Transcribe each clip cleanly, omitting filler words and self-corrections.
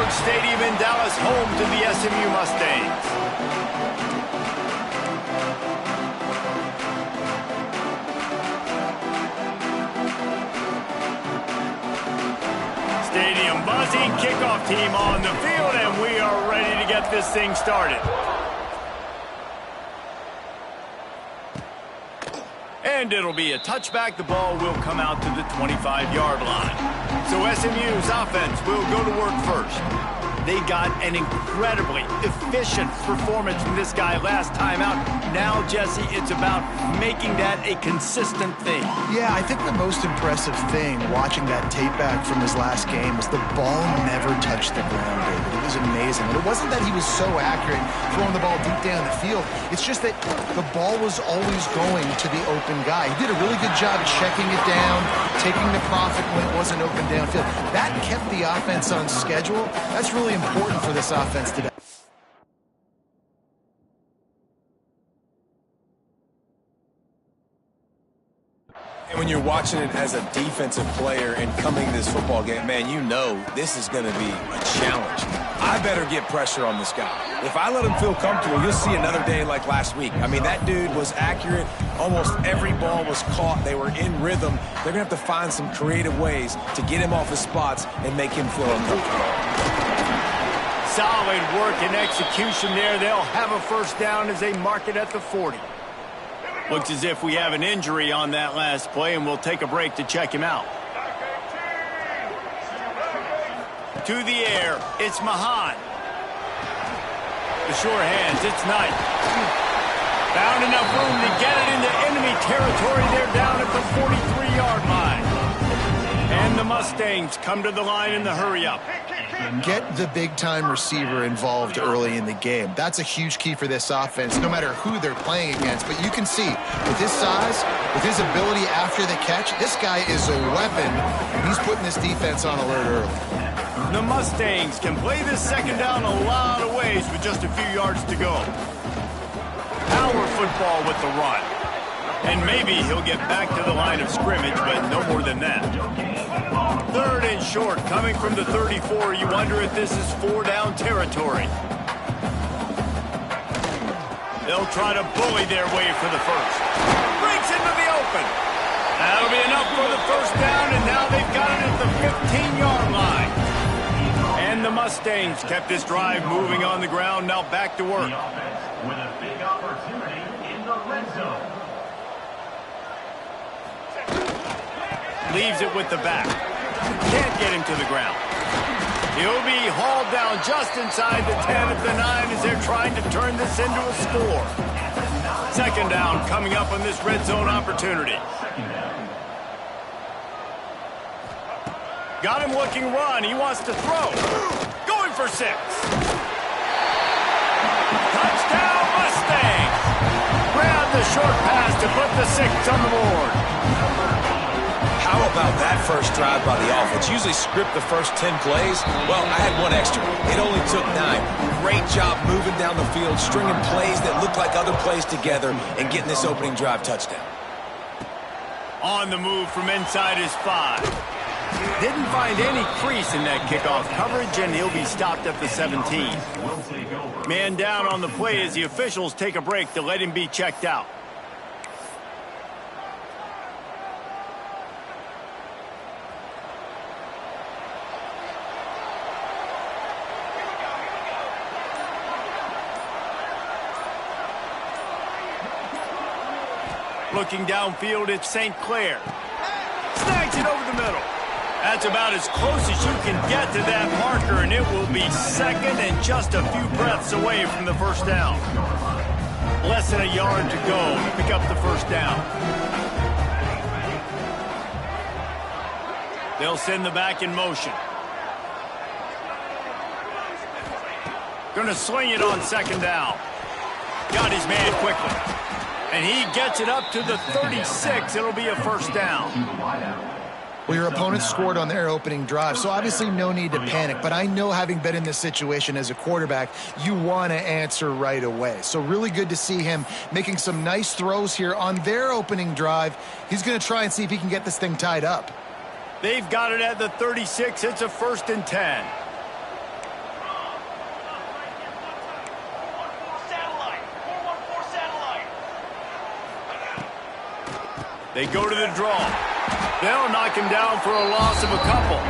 Ford Stadium in Dallas, home to the SMU Mustangs. Stadium buzzing, kickoff team on the field, and we are ready to get this thing started. And it'll be a touchback. The ball will come out to the 25-yard line. So SMU's offense will go to work first. They got an incredibly efficient performance from this guy last time out. Now, Jesse, it's about making that a consistent thing. Yeah, I think the most impressive thing watching that tape back from his last game was the ball never touched the ground, David. It was amazing. And it wasn't that he was so accurate throwing the ball deep down the field. It's just that the ball was always going to the open guy. He did a really good job checking it down, taking the profit when it wasn't open downfield. That kept the offense on schedule. That's really important for this offense today. And when you're watching it as a defensive player and coming to this football game, man, you know this is going to be a challenge. I better get pressure on this guy. If I let him feel comfortable, you'll see another day like last week. I mean, that dude was accurate. Almost every ball was caught. They were in rhythm. They're going to have to find some creative ways to get him off his spots and make him feel uncomfortable. Solid work and execution there. They'll have a first down as they mark it at the 40. Looks as if we have an injury on that last play, and we'll take a break to check him out. To the air, it's Mahan. The sure hands, it's Knight. Found enough room to get it into enemy territory. They're down at the 43-yard line. And the Mustangs come to the line in the hurry-up. Get the big-time receiver involved early in the game. That's a huge key for this offense, no matter who they're playing against. But you can see, with his size, with his ability after the catch, this guy is a weapon, and he's putting this defense on alert early. The Mustangs can play this second down a lot of ways with just a few yards to go. Power football with the run. And maybe he'll get back to the line of scrimmage, but no more than that. Third and short, coming from the 34. You wonder if this is 4-down territory. They'll try to bully their way for the first. Breaks into the open. That'll be enough for the first down, and now they've got it at the 15-yard line. And the Mustangs kept this drive moving on the ground. Now back to work. The offense with a big opportunity in the red zone. Leaves it with the back. Can't get him to the ground. He'll be hauled down just inside the 10 at the 9 as they're trying to turn this into a score. Second down coming up on this red zone opportunity. Got him looking run. He wants to throw. Going for 6. Touchdown Mustangs. Grab the short pass to put the 6 on the board. How about that first drive by the offense? Usually script the first 10 plays. Well, I had one extra. It only took 9. Great job moving down the field, stringing plays that look like other plays together, and getting this opening drive touchdown. On the move from inside his 5. Didn't find any crease in that kickoff coverage, and he'll be stopped at the 17. Man down on the play as the officials take a break to let him be checked out. Looking downfield, it's St. Clair. Snags it over the middle. That's about as close as you can get to that marker, and it will be second and just a few breaths away from the first down. Less than a yard to go to pick up the first down. They'll send the back in motion. Going to sling it on second down. Got his man quickly. And he gets it up to the 36. It'll be a first down. Well, your opponent scored on their opening drive, so obviously no need to panic. But I know, having been in this situation as a quarterback, you want to answer right away. So really good to see him making some nice throws here on their opening drive. He's going to try and see if he can get this thing tied up. They've got it at the 36. It's a 1st and 10. They go to the draw. They'll knock him down for a loss of a couple.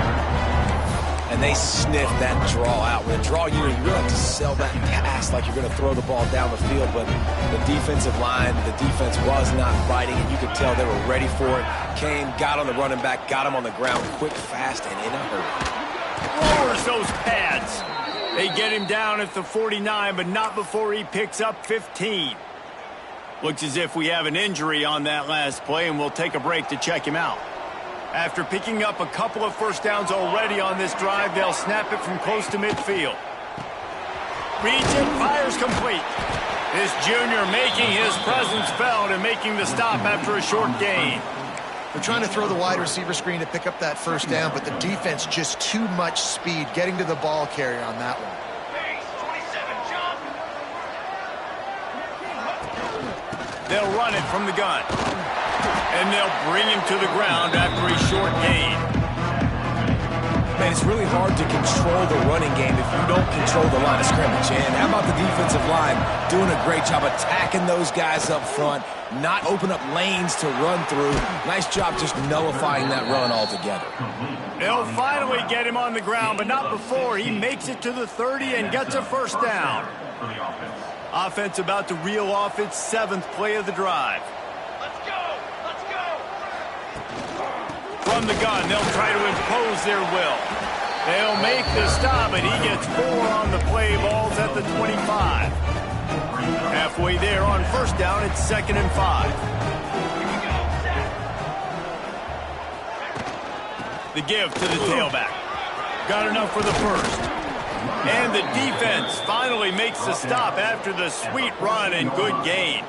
And they sniff that draw out. With a draw unit, you really have to sell that pass like you're going to throw the ball down the field. But the defensive line, the defense was not biting, and you could tell they were ready for it. Came, got on the running back, got him on the ground quick, fast, and in a hurry. Lowers those pads. They get him down at the 49, but not before he picks up 15. Looks as if we have an injury on that last play, and we'll take a break to check him out. After picking up a couple of first downs already on this drive, they'll snap it from close to midfield. Reads it, fires complete. This junior making his presence felt and making the stop after a short gain. They're trying to throw the wide receiver screen to pick up that first down, but the defense just too much speed getting to the ball carrier on that one. They'll run it from the gun. And they'll bring him to the ground after a short gain. Man, it's really hard to control the running game if you don't control the line of scrimmage. And how about the defensive line doing a great job attacking those guys up front, not open up lanes to run through. Nice job just nullifying that run altogether. They'll finally get him on the ground, but not before he makes it to the 30 and gets a first down. Offense about to reel off its 7th play of the drive. From the gun, they'll try to impose their will. They'll make the stop, and he gets 4 on the play. Ball's at the 25. Halfway there on first down, it's 2nd and 5. The give to the tailback. Got enough for the first. And the defense finally makes the stop after the sweet run and good gain.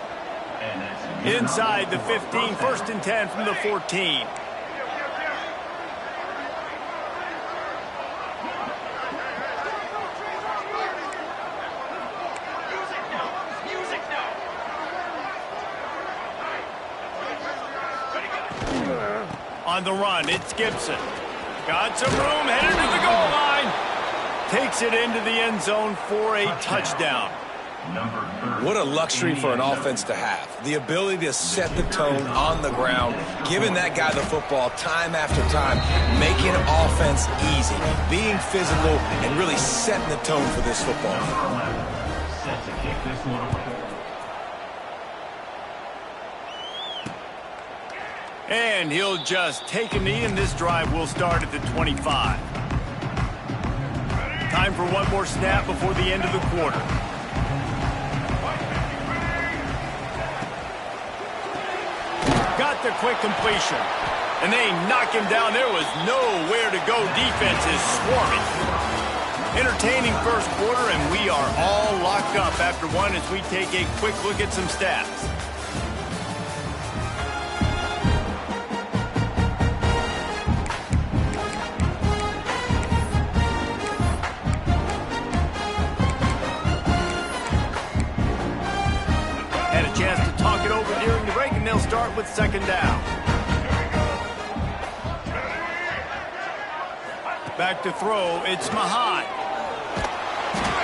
Inside the 15, 1st and 10 from the 14. On the run, it's Gibson. Got some room, headed to the goal line. Takes it into the end zone for a touchdown. What a luxury for an offense to have. The ability to set the tone on the ground, giving that guy the football time after time, making offense easy, being physical, and really setting the tone for this football game. Set to kick this one away. And he'll just take a knee, and this drive will start at the 25. Time for one more snap before the end of the quarter. Got the quick completion. And they knock him down. There was nowhere to go. Defense is swarming. Entertaining first quarter, and we are all locked up after one as we take a quick look at some stats. They'll start with 2nd down. Back to throw, it's Mahan.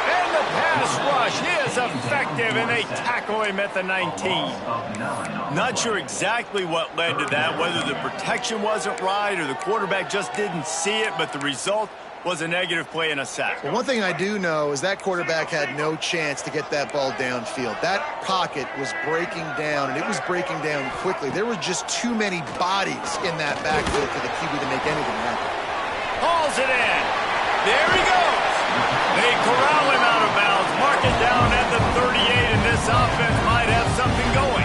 And the pass rush is effective, and they tackle him at the 19. Not sure exactly what led to that, whether the protection wasn't right or the quarterback just didn't see it, but the result was a negative play and a sack. Well, one thing I do know is that quarterback had no chance to get that ball downfield. That pocket was breaking down, and it was breaking down quickly. There were just too many bodies in that backfield for the QB to make anything happen. Hauls it in. There he goes. They corral him out of bounds, mark it down at the 38, and this offense might have something going.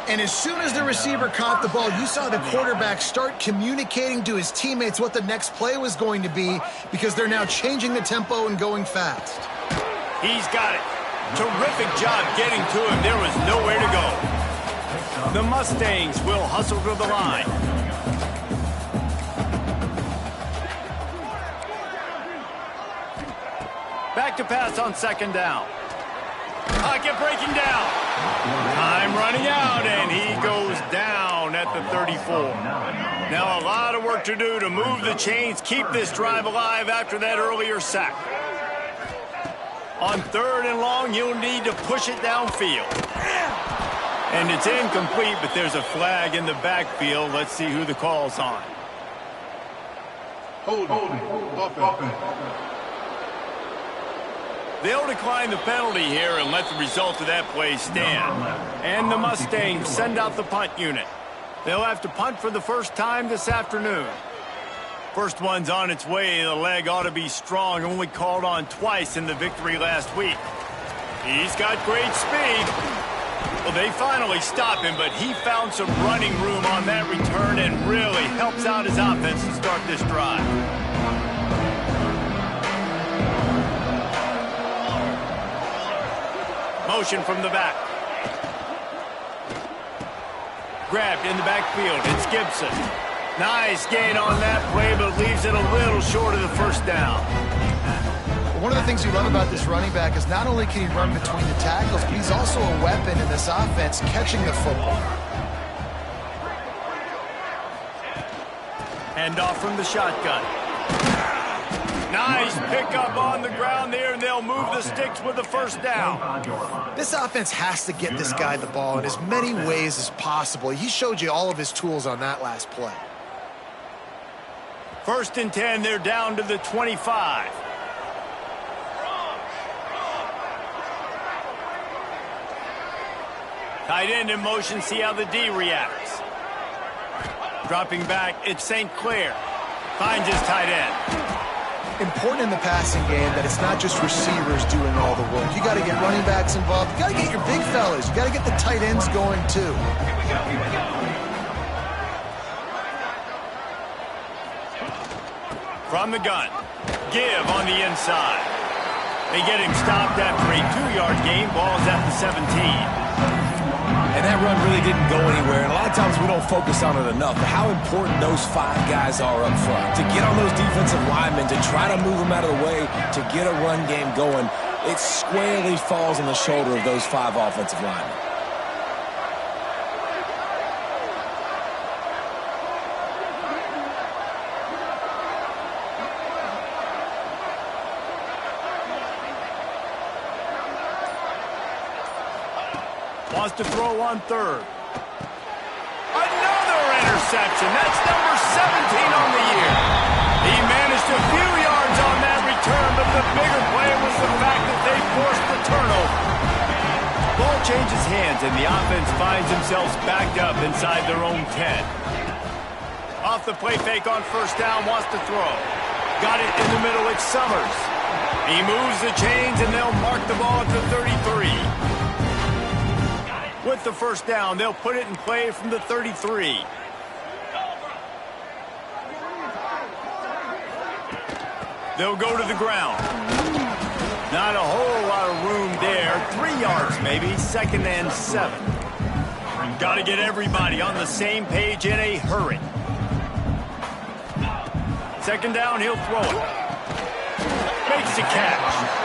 And as soon as the receiver caught the ball, you saw the quarterback start communicating to his teammates what the next play was going to be, because they're now changing the tempo and going fast. He's got it. Terrific job getting to him. There was nowhere to go. The Mustangs will hustle to the line. Back to pass on 2nd down. Pocket breaking down. Time running out, and he goes down at the 34. Now a lot of work to do to move the chains, keep this drive alive after that earlier sack. On 3rd and long, you'll need to push it downfield. And it's incomplete, but there's a flag in the backfield. Let's see who the call's on. They'll decline the penalty here and let the result of that play stand. And the Mustangs send out the punt unit. They'll have to punt for the first time this afternoon. First one's on its way. The leg ought to be strong, only called on twice in the victory last week. He's got great speed. Well, they finally stop him, but he found some running room on that return and really helps out his offense to start this drive. Motion from the back. Grabbed in the backfield. It's Gibson. Nice gain on that play, but leaves it a little short of the first down. One of the things you love about this running back is not only can he run between the tackles, but he's also a weapon in this offense catching the football. Hand off from the shotgun. Nice pickup on the ground there, and they'll move the sticks with the first down. This offense has to get this guy the ball in as many ways as possible. He showed you all of his tools on that last play. 1st and 10, they're down to the 25. Tight end in motion, see how the D reacts. Dropping back, it's St. Clair. Finds his tight end. Important in the passing game that it's not just receivers doing all the work. You got to get running backs involved. You got to get your big fellas. You got to get the tight ends going too. From the gun. Give on the inside. They get him stopped after a 2-yard gain. Ball's at the 17. And that run really didn't go anywhere. And a lot of times we don't focus on it enough. But how important those 5 guys are up front. To get on those defensive linemen, to try to move them out of the way, to get a run game going, it squarely falls on the shoulder of those 5 offensive linemen. Wants to throw on 3rd. Another interception. That's number 17 on the year. He managed a few yards on that return, but the bigger play was the fact that they forced the turnover. Ball changes hands, and the offense finds themselves backed up inside their own 10. Off the play fake on 1st down, wants to throw. Got it in the middle, it's Summers. He moves the chains, and they'll mark the ball at the 33. With the 1st down, they'll put it in play from the 33. They'll go to the ground. Not a whole lot of room there. 3 yards maybe, 2nd and 7. Got to get everybody on the same page in a hurry. 2nd down, he'll throw it. Makes the catch.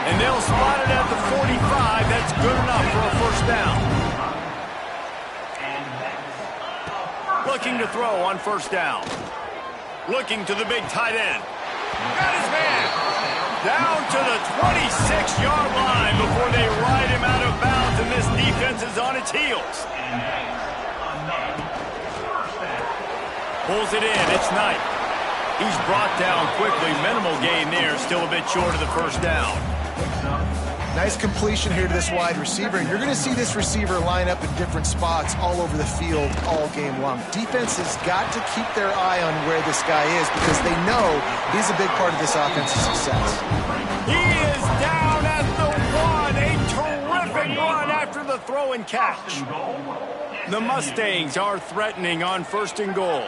And they'll spot it at the 45. That's good enough for a 1st down. Looking to throw on 1st down. Looking to the big tight end. Got his man. Down to the 26-yard line before they ride him out of bounds, and this defense is on its heels. Pulls it in. It's Knight. He's brought down quickly. Minimal gain there. Still a bit short of the 1st down. Nice completion here to this wide receiver. You're going to see this receiver line up in different spots all over the field all game long. Defense has got to keep their eye on where this guy is because they know he's a big part of this offensive success. He is down at the 1. A terrific run after the throw and catch. The Mustangs are threatening on 1st and goal.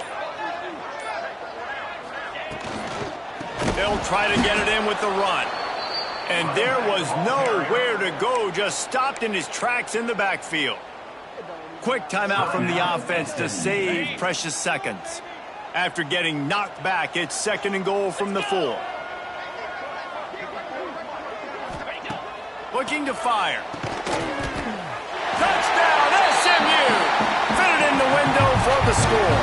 They'll try to get it in with the run. And there was nowhere to go, just stopped in his tracks in the backfield. Quick timeout from the offense to save precious seconds. After getting knocked back, it's 2nd and goal from the 4. Looking to fire. Touchdown, SMU! Fit it in the window for the score.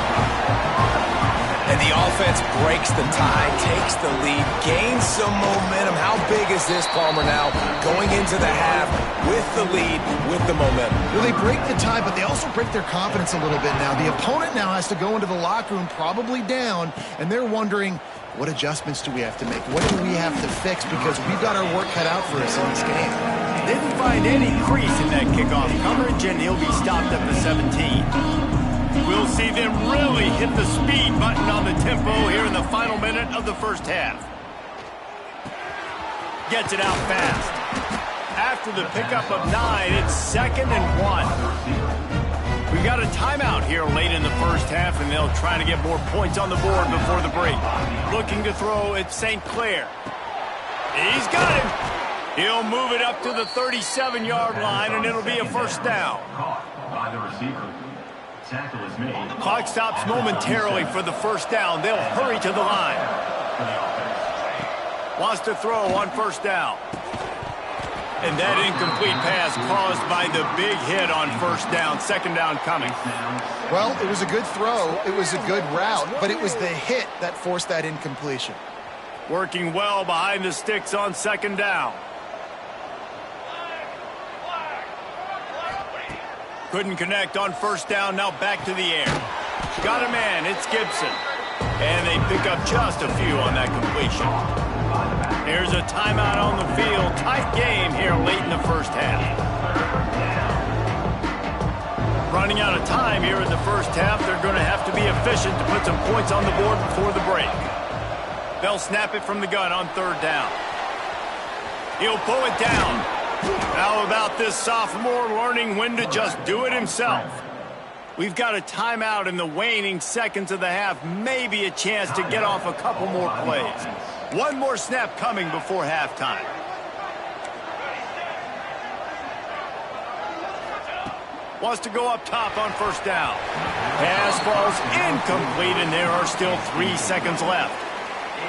And the offense breaks the tie, takes the lead, gains some momentum. How big is this, Palmer, now? Going into the half with the lead, with the momentum. Well, they break the tie, but they also break their confidence a little bit now. The opponent now has to go into the locker room probably down, and they're wondering, what adjustments do we have to make? What do we have to fix? Because we've got our work cut out for us in this game. Didn't find any crease in that kickoff coverage, and he'll be stopped at the 17. We'll see them really hit the speed button on the tempo here in the final minute of the first half. Gets it out fast. After the pickup of 9, it's 2nd and 1. We got a timeout here late in the first half, and they'll try to get more points on the board before the break. Looking to throw at St. Clair. He's got him. He'll move it up to the 37-yard line, and it'll be a first down. By the receiver. Tackle is made. Clock stops momentarily for the first down. They'll hurry to the line. Wants to throw on first down. And that incomplete pass caused by the big hit on first down. Second down coming. Well, it was a good throw. It was a good route, but it was the hit that forced that incompletion. Working well behind the sticks on second down. Couldn't connect on first down. Now back to the air. Got a man. It's Gibson. And they pick up just a few on that completion. Here's a timeout on the field. Tight game here late in the first half. Running out of time here in the first half. They're going to have to be efficient to put some points on the board before the break. They'll snap it from the gun on third down. He'll pull it down. How about this sophomore learning when to just do it himself? We've got a timeout in the waning seconds of the half. Maybe a chance to get off a couple more plays. One more snap coming before halftime. Wants to go up top on first down. Pass falls incomplete, and there are still 3 seconds left.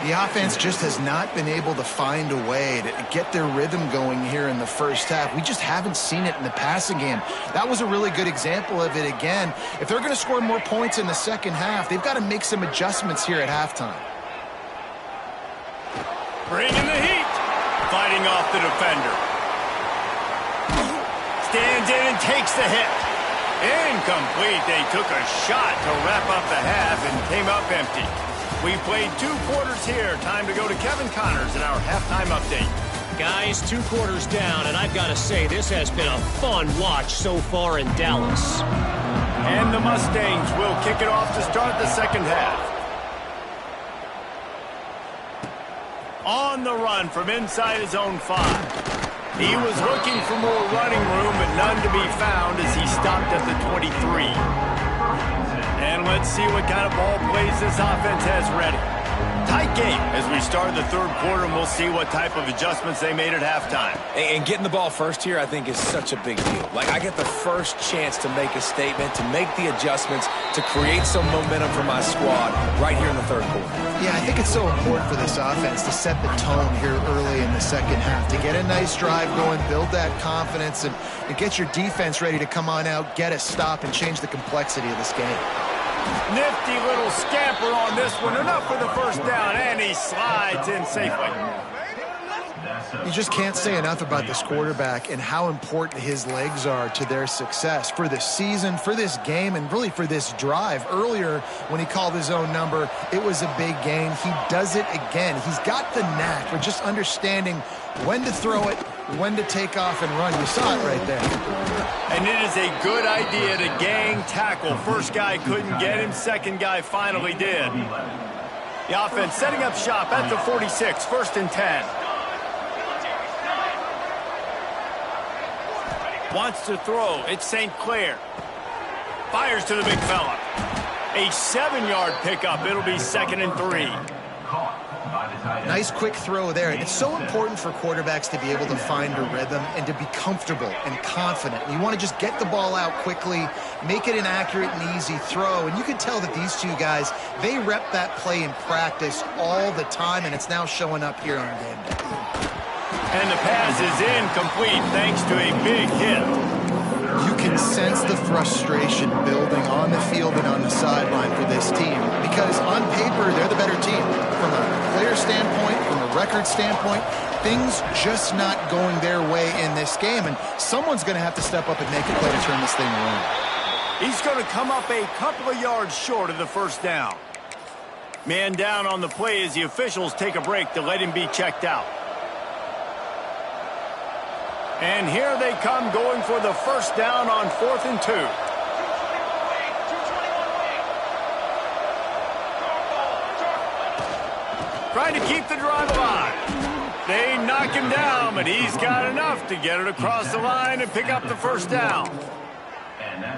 The offense just has not been able to find a way to get their rhythm going here in the first half. We just haven't seen it in the passing game. That was a really good example of it again. If they're going to score more points in the second half, they've got to make some adjustments here at halftime. Bringing the heat. Fighting off the defender. Stands in and takes the hit. Incomplete. They took a shot to wrap up the half and came up empty. We played 2 quarters here. Time to go to Kevin Connors in our halftime update. Guys, 2 quarters down, and I've got to say, this has been a fun watch so far in Dallas. And the Mustangs will kick it off to start the second half. On the run from inside his own 5. He was looking for more running room, but none to be found as he stopped at the 23. And let's see what kind of ball plays this offense has ready. Tight game as we start the third quarter, and we'll see what type of adjustments they made at halftime. And getting the ball first here, I think, is such a big deal. Like, I get the first chance to make a statement, to make the adjustments, to create some momentum for my squad right here in the third quarter. Yeah, I think it's so important for this offense to set the tone here early in the second half, to get a nice drive going, build that confidence, and get your defense ready to come on out, get a stop, and change the complexity of this game. Nifty little scamper on this one. Enough for the first down, and he slides in safely. You just can't say enough about this quarterback and how important his legs are to their success for this season, for this game, and really for this drive. Earlier, when he called his own number, it was a big gain. He does it again. He's got the knack for just understanding when to throw it, when to take off and run. You saw it right there. And it is a good idea to gang tackle. First guy couldn't get him. Second guy finally did. The offense setting up shop at the 46, 1st and 10. Wants to throw. It's St. Clair. Fires to the big fella. A 7-yard pickup. It'll be 2nd and 3. Nice quick throw there. It's so important for quarterbacks to be able to find a rhythm and to be comfortable and confident. You want to just get the ball out quickly, make it an accurate and easy throw. And you can tell that these two guys, they rep that play in practice all the time, and it's now showing up here on game day. And the pass is incomplete thanks to a big hit. You can sense the frustration building on the field and on the sideline for this team because on paper, they're the better team. From a player standpoint, from a record standpoint, things just not going their way in this game, and someone's going to have to step up and make a play to turn this thing around. He's going to come up a couple of yards short of the first down. Man down on the play as the officials take a break to let him be checked out. And here they come going for the first down on 4th and 2. Trying to keep the drive alive. They knock him down, but he's got enough to get it across the line and pick up the first down.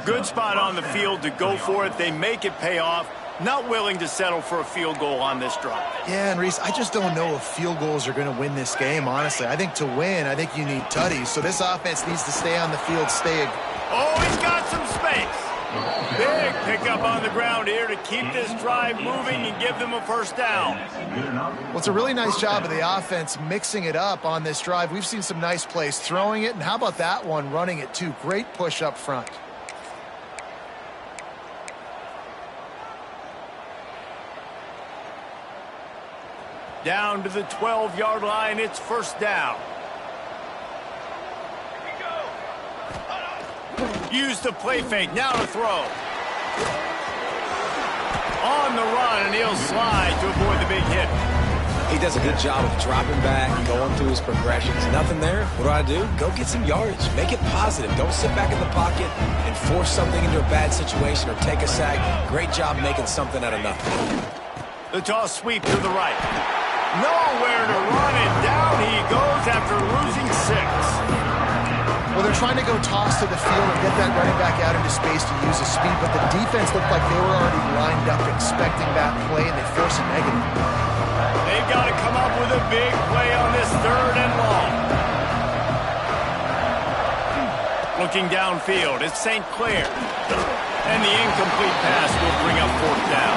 Good spot on the field to go for it. They make it pay off. Not willing to settle for a field goal on this drive. Yeah, and Reese, I just don't know if field goals are going to win this game, honestly. I think to win, I think you need tutties. So this offense needs to stay on the field, Oh, he's got some space. Big pickup on the ground here to keep this drive moving and give them a first down. Well, it's a really nice job of the offense mixing it up on this drive. We've seen some nice plays throwing it, and how about that one running it too? Great push up front. Down to the 12-yard line, it's first down. Use the play fake, now to throw. On the run, and he'll slide to avoid the big hit. He does a good job of dropping back, going through his progressions. Nothing there. What do? Go get some yardage. Make it positive. Don't sit back in the pocket and force something into a bad situation or take a sack. Great job making something out of nothing. The toss sweep to the right. Nowhere to run, and down he goes after losing 6. Well, they're trying to go toss to the field and get that running back out into space to use his speed, but the defense looked like they were already lined up expecting that play, and they force a negative. They've got to come up with a big play on this 3rd and long. Looking downfield, it's St. Clair. And the incomplete pass will bring up 4th down.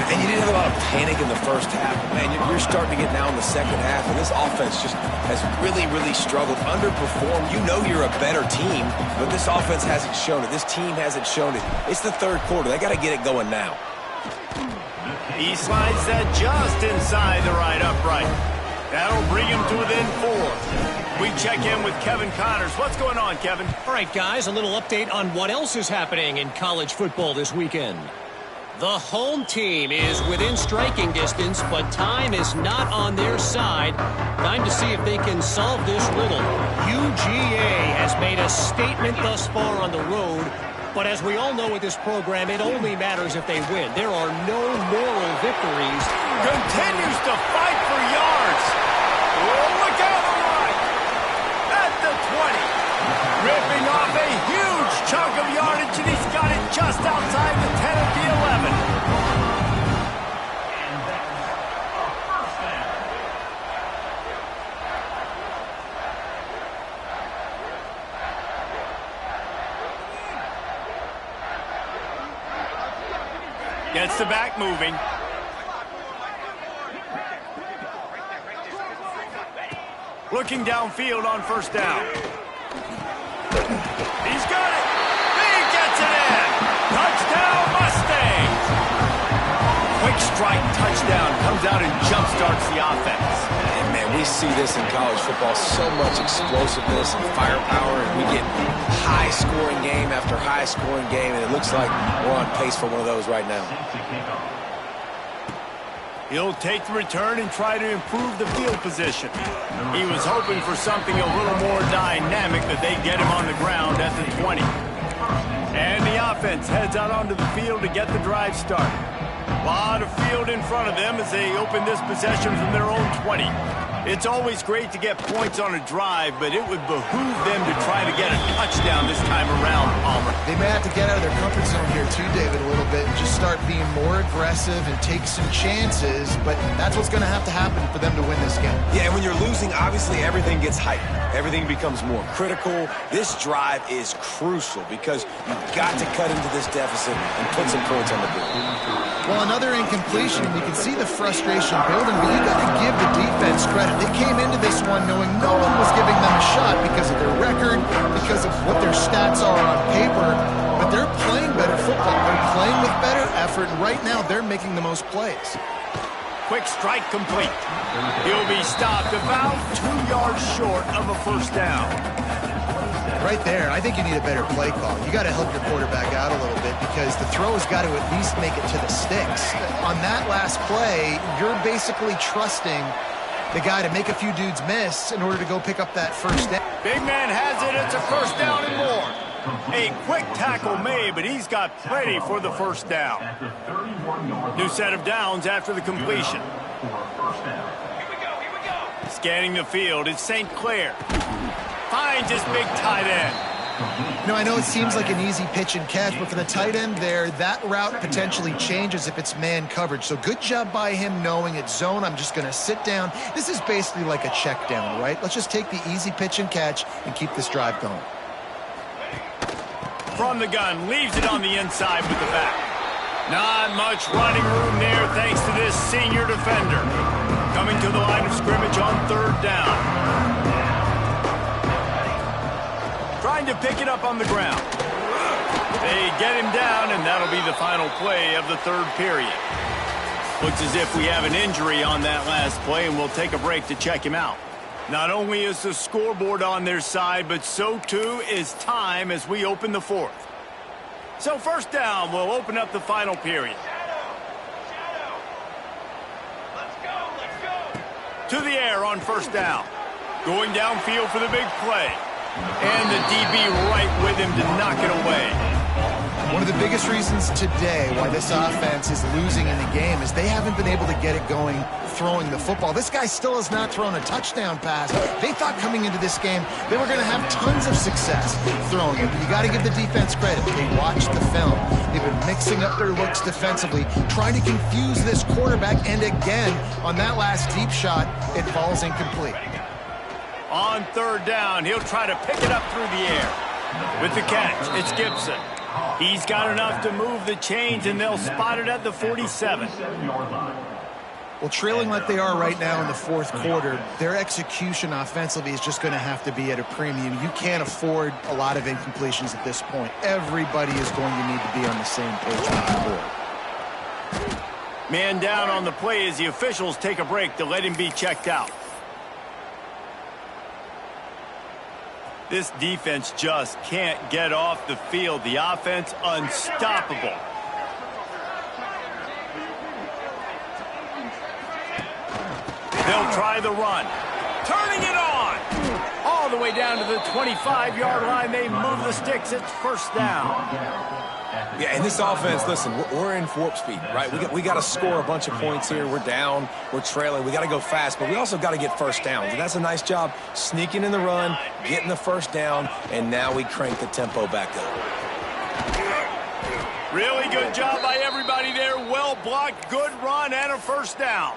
And you didn't have a lot of panic in the first half. Man, you're starting to get now in the second half, and this offense just has really, really struggled, underperformed. You know you're a better team, but this offense hasn't shown it. This team hasn't shown it. It's the 3rd quarter. They got to get it going now. He slides that just inside the right upright. That'll bring him to within 4. We check in with Kevin Connors. What's going on, Kevin? All right, guys, a little update on what else is happening in college football this weekend. The home team is within striking distance, but time is not on their side. Time to see if they can solve this riddle. UGA has made a statement thus far on the road, but as we all know with this program, it only matters if they win. There are no moral victories. Continues to fight for yards. Oh, look out the line. At the 20. Ripping off a huge chunk of yardage, and he's got it just outside the 10 of the 11. And that's a first down. Gets the back moving. Looking downfield on first down. He's got it. He gets it in. Touchdown, Mustangs. Quick strike touchdown comes out and jumpstarts the offense. And, man, we see this in college football, so much explosiveness and firepower, and we get high-scoring game after high-scoring game, and it looks like we're on pace for one of those right now. He'll take the return and try to improve the field position. He was hoping for something a little more dynamic, that they get him on the ground at the 20. And the offense heads out onto the field to get the drive started. A lot of field in front of them as they open this possession from their own 20. It's always great to get points on a drive, but it would behoove them to try to get a touchdown this time around, Palmer. They may have to get out of their comfort zone here too, David, a little bit, and just start being more aggressive and take some chances, but that's what's going to happen for them to win this game. Yeah, and when you're losing, obviously everything gets heightened. Everything becomes more critical. This drive is crucial because you've got to cut into this deficit and put some points on the board. Well, another incompletion, and you can see the frustration building, but you got to give the defense credit. They came into this one knowing no one was giving them a shot because of their record, because of what their stats are on paper, but they're playing better football. They're playing with better effort, and right now they're making the most plays. Quick strike complete. He'll be stopped about 2 yards short of a first down. Right there, I think you need a better play call. You got to help your quarterback out a little bit because the throw has got to at least make it to the sticks. On that last play, you're basically trusting the guy to make a few dudes miss in order to go pick up that first down. Big man has it. It's a first down and more. A quick tackle made, but he's got plenty for the first down. New set of downs after the completion. Scanning the field, it's St. Clair. Finds his big tight end. You know, I know it seems like an easy pitch and catch, but for the tight end there, that route potentially changes if it's man coverage. So good job by him knowing it's zone. I'm just going to sit down. This is basically like a check down, right? Let's just take the easy pitch and catch and keep this drive going. From the gun, leaves it on the inside with the back. Not much running room there thanks to this senior defender. Coming to the line of scrimmage on third down. Trying to pick it up on the ground. They get him down, and that'll be the final play of the third period. Looks as if we have an injury on that last play, and we'll take a break to check him out. Not only is the scoreboard on their side, but so too is time as we open the fourth. So first down, we'll open up the final period. To the air on first down. Going downfield for the big play. And the DB right with him to knock it away. One of the biggest reasons today why this offense is losing in the game is they haven't been able to get it going throwing the football. This guy still has not thrown a touchdown pass. They thought coming into this game they were going to have tons of success throwing it. But you got to give the defense credit. They watched the film. They've been mixing up their looks defensively, trying to confuse this quarterback. And again, on that last deep shot, it falls incomplete. On third down, he'll try to pick it up through the air. With the catch, it's Gibson. He's got enough to move the chains, and they'll spot it at the 47. Well, trailing like they are right now in the fourth quarter, their execution offensively is just going to have to be at a premium. You can't afford a lot of incompletions at this point. Everybody is going to need to be on the same page with the board. Man down on the play as the officials take a break to let him be checked out. This defense just can't get off the field. The offense unstoppable. They'll try the run. Turning it on. All the way down to the 25-yard line. They move the sticks. It's first down. Yeah, and this offense, listen, we're in warp speed, right? We got to score a bunch of points here. We're down. We're trailing. We got to go fast, but we also got to get first downs. And that's a nice job sneaking in the run, getting the first down, and now we crank the tempo back up. Really good job by everybody there. Well blocked, good run, and a first down.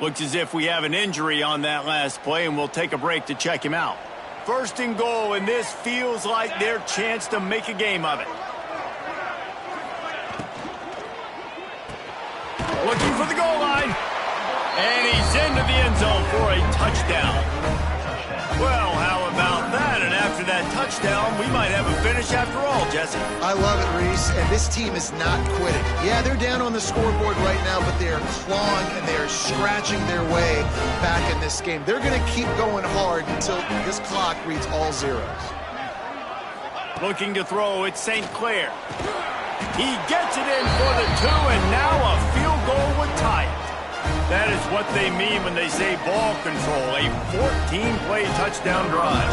Looks as if we have an injury on that last play, and we'll take a break to check him out. First and goal, and this feels like their chance to make a game of it. Looking for the goal line. And he's into the end zone for a touchdown. Well, how about that? And after that touchdown, we might have a finish after all, Jesse. I love it, Reese. And this team is not quitting. Yeah, they're down on the scoreboard right now, but they are clawing and they are scratching their way back in this game. They're going to keep going hard until this clock reads all zeros. Looking to throw, it's St. Clair. He gets it in for the 2, and now a field goal would tie it. That is what they mean when they say ball control, a 14-play touchdown drive.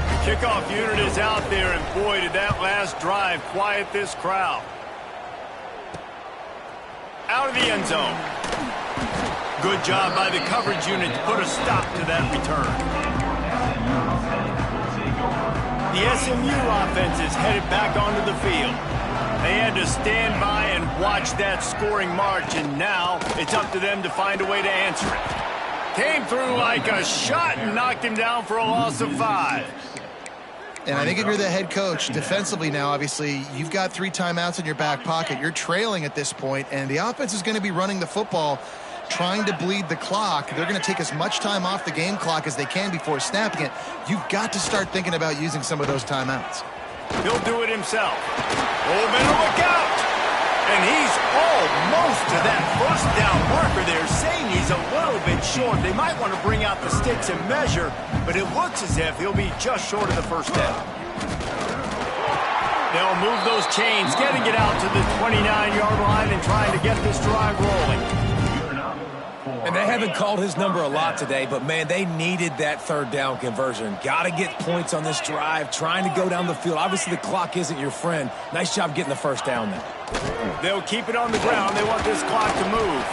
The kickoff unit is out there, and boy, did that last drive quiet this crowd. Out of the end zone. Good job by the coverage unit to put a stop to that return. The SMU offense is headed back onto the field. They had to stand by and watch that scoring march, and now it's up to them to find a way to answer it. Came through like a shot and knocked him down for a loss of 5. And I think if you're the head coach, defensively now, obviously, you've got 3 timeouts in your back pocket. You're trailing at this point, and the offense is going to be running the football trying to bleed the clock. They're going to take as much time off the game clock as they can before snapping it. You've got to start thinking about using some of those timeouts. He'll do it himself. Oh, better look out! And he's almost to that first down marker there, saying he's a little bit short. They might want to bring out the sticks and measure, but it looks as if he'll be just short of the first down. They'll move those chains, getting it out to the 29-yard line and trying to get this drive rolling. And they haven't called his number a lot today, but, man, they needed that third down conversion. Got to get points on this drive, trying to go down the field. Obviously, the clock isn't your friend. Nice job getting the first down there. They'll keep it on the ground. They want this clock to move.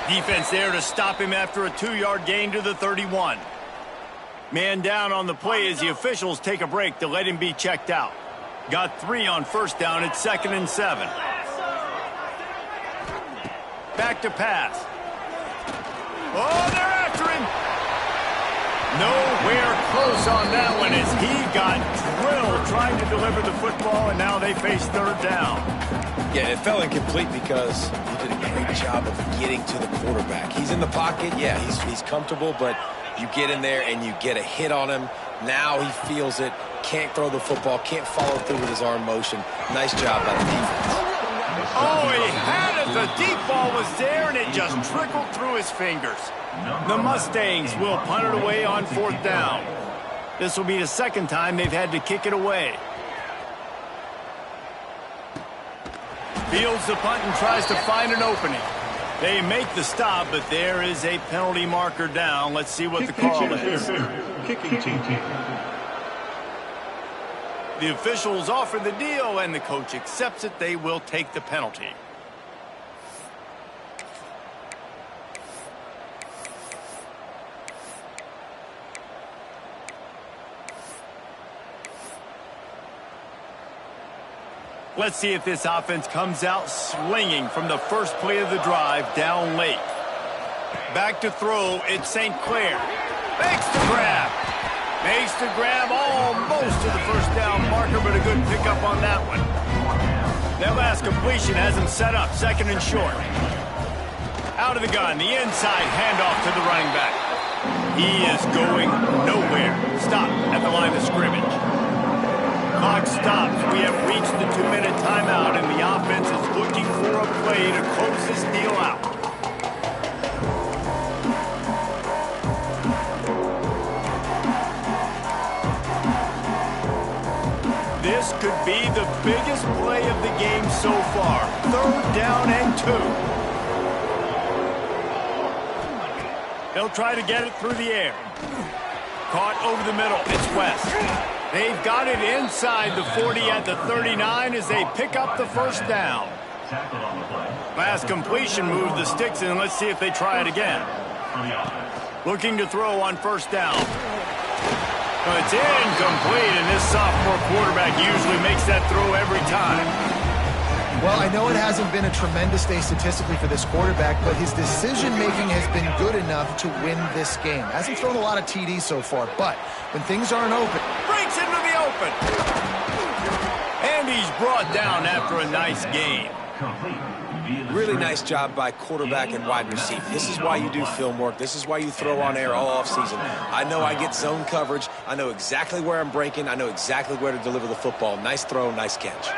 Defense there to stop him after a 2-yard gain to the 31. Man down on the play as the officials take a break to let him be checked out. Got 3 on first down. It's 2nd and 7. Back to pass. Oh, they're after him. Nowhere close on that one as he got drilled trying to deliver the football, and now they face third down. Yeah, it fell incomplete because he did a great job of getting to the quarterback. He's in the pocket. Yeah, he's comfortable, but you get in there and you get a hit on him. Now he feels it, can't throw the football, can't follow through with his arm motion. Nice job by the defense. Oh, he had it. The deep ball was there, and it just trickled through his fingers. The Mustangs will punt it away on 4th down. This will be the second time they've had to kick it away. Fields the punt and tries to find an opening. They make the stop, but there is a penalty marker down. Let's see what the call is. Kicking team. The officials offer the deal, and the coach accepts it. They will take the penalty. Let's see if this offense comes out swinging from the first play of the drive down late. Back to throw, it's St. Clair. Makes the grab. Makes the grab almost to the first down marker, but a good pickup on that one. That last completion has him set up, 2nd and short. Out of the gun, the inside handoff to the running back. He is going nowhere. Stop at the line of scrimmage. Clock stops. We have reached the 2-minute timeout, and the offense is looking for a play to close this deal out. This could be the biggest play of the game so far. 3rd down and 2. They'll try to get it through the air. Caught over the middle. It's West. They've got it inside the 40 at the 39 as they pick up the first down. Last completion moved the sticks in. Let's see if they try it again. Looking to throw on first down. It's incomplete, and this sophomore quarterback usually makes that throw every time. Well, I know it hasn't been a tremendous day statistically for this quarterback, but his decision-making has been good enough to win this game. Hasn't thrown a lot of TDs so far, but when things aren't open... Breaks into the open. And he's brought down after a nice game. Really nice job by quarterback and wide receiver. This is why you do film work. This is why you throw on air all offseason. I know I get zone coverage. I know exactly where I'm breaking. I know exactly where to deliver the football. Nice throw, nice catch.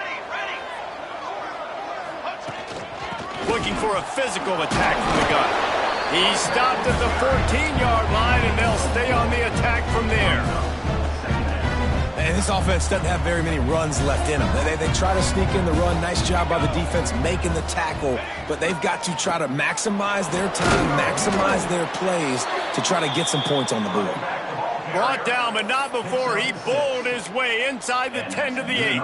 Looking for a physical attack from the gun. He stopped at the 14-yard line, and they'll stay on the attack from there. And this offense doesn't have very many runs left in them. They try to sneak in the run. Nice job by the defense making the tackle. But they've got to try to maximize their time, maximize their plays to try to get some points on the board. Brought down, but not before he bowled his way inside the 10 to the 8.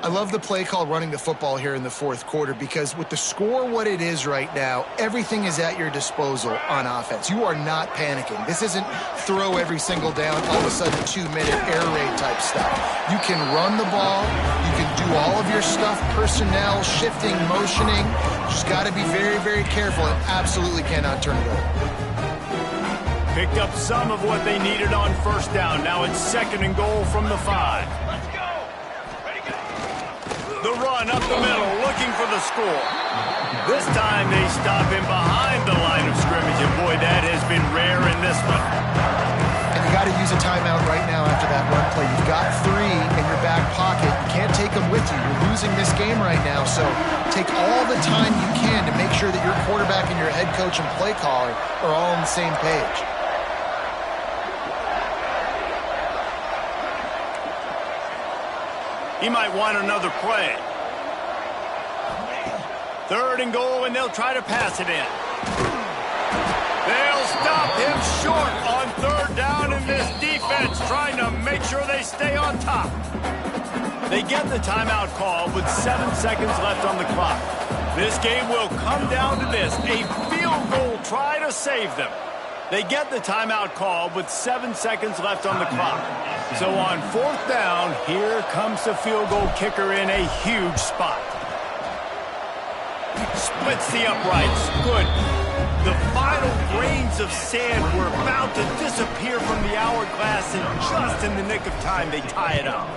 I love the play call running the football here in the 4th quarter because with the score what it is right now, everything is at your disposal on offense. You are not panicking. This isn't throw every single down, all of a sudden 2-minute air raid type stuff. You can run the ball. You can do all of your stuff, personnel, shifting, motioning. Just got to be very, very careful and absolutely cannot turn it over. Picked up some of what they needed on first down. Now it's 2nd and goal from the 5. The run up the middle, looking for the score. This time they stop him behind the line of scrimmage, and boy, that has been rare in this one. And you got to use a timeout right now after that run play. You've got 3 in your back pocket. You can't take them with you. You're losing this game right now, so take all the time you can to make sure that your quarterback and your head coach and play caller are all on the same page. He might want another play. 3rd and goal, and they'll try to pass it in. They'll stop him short on 3rd down, and this defense trying to make sure they stay on top. They get the timeout call with 7 seconds left on the clock. This game will come down to this, a field goal try to save them. They get the timeout call with 7 seconds left on the clock. So on 4th down, here comes the field goal kicker in a huge spot. Splits the uprights. Good. The final grains of sand were about to disappear from the hourglass, and just in the nick of time, they tie it up.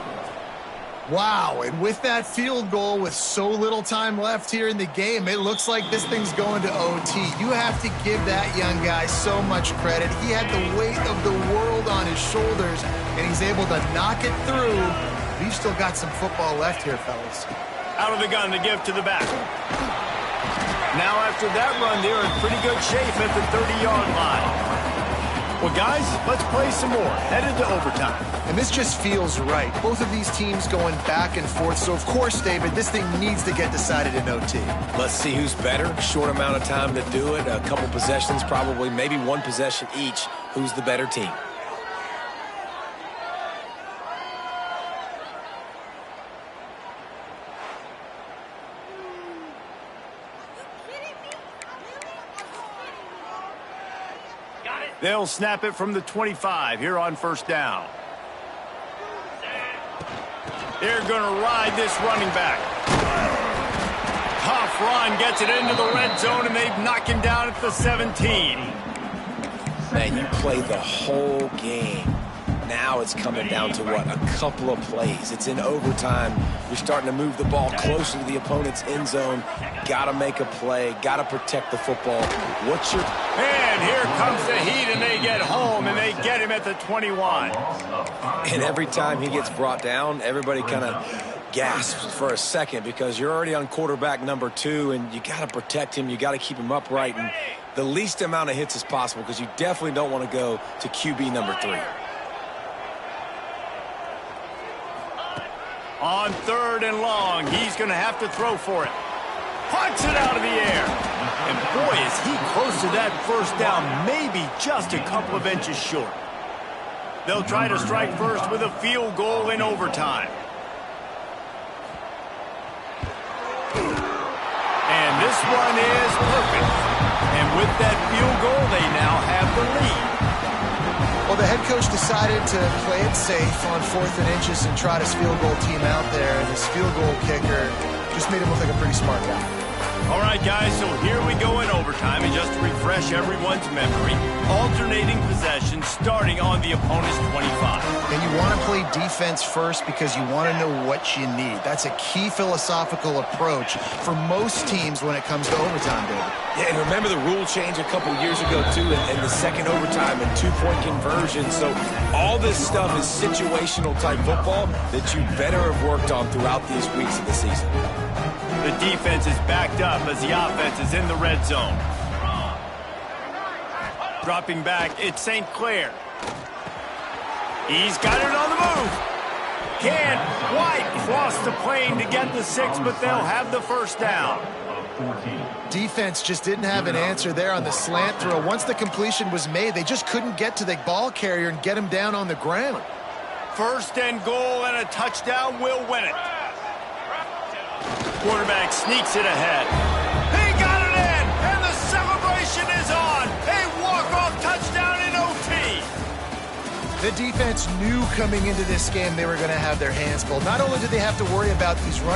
Wow, and with that field goal with so little time left here in the game, it looks like this thing's going to OT. You have to give that young guy so much credit. He had the weight of the world on his shoulders, and he's able to knock it through. We've still got some football left here, fellas. Out of the gun to give to the back. Now after that run, they're in pretty good shape at the 30-yard line. Well, guys, let's play some more. Headed to overtime. And this just feels right. Both of these teams going back and forth. So, of course, David, this thing needs to get decided in OT. Let's see who's better. Short amount of time to do it. A couple possessions, probably maybe 1 possession each. Who's the better team? They'll snap it from the 25 here on 1st down. They're going to ride this running back. Tough run, gets it into the red zone, and they knock him down at the 17. Man, you play the whole game. Now it's coming down to what? A couple of plays. It's in overtime. You're starting to move the ball closer to the opponent's end zone. Got to make a play. Got to protect the football. What's your... And here comes the heat, and they get home, and they get him at the 21. And every time he gets brought down, everybody kind of gasps for a second because you're already on quarterback number 2, and you got to protect him. You got to keep him upright, and the least amount of hits as possible because you definitely don't want to go to QB number 3. On 3rd and long, he's going to have to throw for it. Punts it out of the air. And boy, is he close to that 1st down, maybe just a couple of inches short. They'll try to strike first with a field goal in overtime. And this one is perfect. And with that field goal, they now have the lead. Well, the head coach decided to play it safe on 4th and inches and trot his field goal team out there. And this field goal kicker just made him look like a pretty smart guy. All right, guys, so here we go in overtime. And just to refresh everyone's memory, alternating possession starting on the opponent's 25. And you want to play defense first because you want to know what you need. That's a key philosophical approach for most teams when it comes to overtime, David. Yeah, and remember the rule change a couple years ago, too, and the second overtime and 2-point conversion. So all this stuff is situational type football that you better have worked on throughout these weeks of the season. The defense is backed up as the offense is in the red zone. Dropping back, it's St. Clair. He's got it on the move. Can't quite cross the plane to get the 6, but they'll have the 1st down. Defense just didn't have an answer there on the slant throw. Once the completion was made, they just couldn't get to the ball carrier and get him down on the ground. 1st and goal, and a touchdown will win it. Quarterback sneaks it ahead. He got it in, and the celebration is on. A walk-off touchdown in OT. The defense knew coming into this game they were going to have their hands full. Not only did they have to worry about these